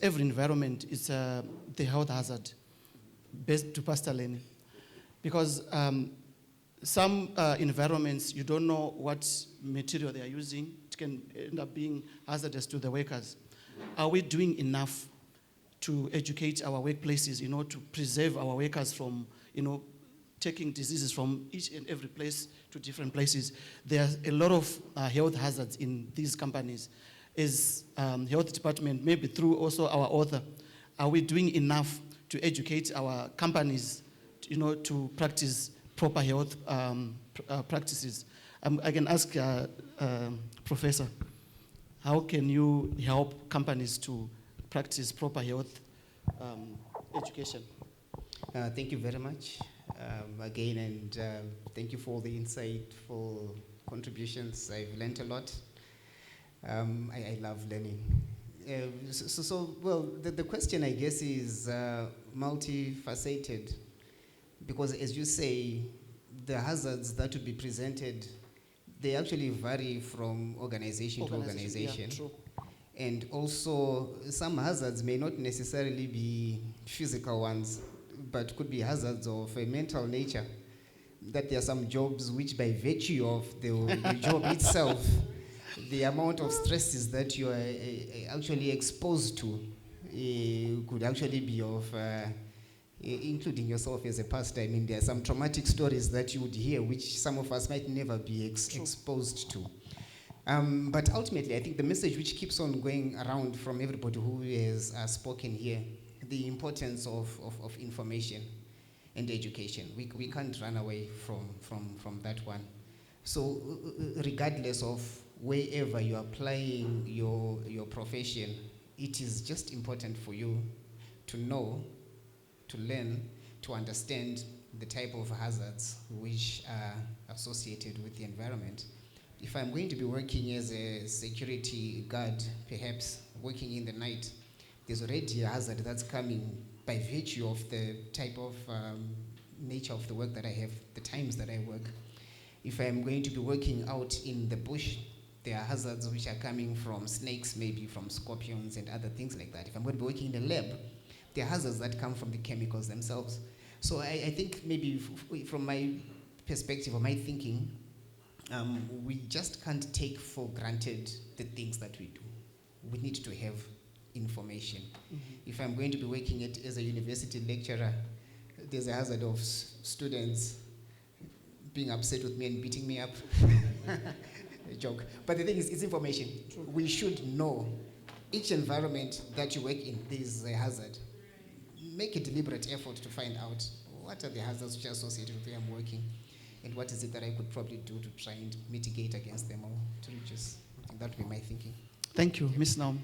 every environment is the health hazard based to pastor learning. Because some environments, you don't know what material they are using. It can end up being hazardous to the workers. Are we doing enough to educate our workplaces, to preserve our workers from, taking diseases from each and every place to different places? There are a lot of health hazards in these companies. As health department, maybe through also our author, are we doing enough to educate our companies, to practice proper health practices? I can ask Professor, how can you help companies to practice proper health education? Thank you very much again, and thank you for the insightful contributions. I've learned a lot. I love learning. Well, the question, I guess, is multifaceted, because as you say, the hazards that would be presented, they actually vary from organization to organization. Yeah, true. And also, some hazards may not necessarily be physical ones, but could be hazards of a mental nature. That there are some jobs which, by virtue of the job itself, the amount of stresses that you are actually exposed to could actually be of, including yourself as a pastor. I mean, there are some traumatic stories that you would hear, which some of us might never be exposed to. But ultimately, I think the message which keeps on going around from everybody who has spoken here, the importance of information and education. We can't run away from that one. So regardless of wherever you're applying your profession, it is just important for you to know, to learn, to understand the type of hazards which are associated with the environment. If I'm going to be working as a security guard, perhaps working in the night, there's already a hazard that's coming by virtue of the type of nature of the work that I have, the times that I work. If I'm going to be working out in the bush, there are hazards which are coming from snakes, maybe from scorpions and other things like that. If I'm going to be working in the lab, there are hazards that come from the chemicals themselves. So I think maybe from my perspective or my thinking, we just can't take for granted the things that we do. We need to have information. Mm-hmm. If I'm going to be working as a university lecturer, there's a hazard of students being upset with me and beating me up. A joke. But the thing is, it's information. True. We should know each environment that you work in, there's a hazard. Make a deliberate effort to find out what are the hazards which are associated with where I'm working, and what is it that I could probably do to try and mitigate against them or to reduce. I think that would be my thinking. Thank you, Ms. Naum.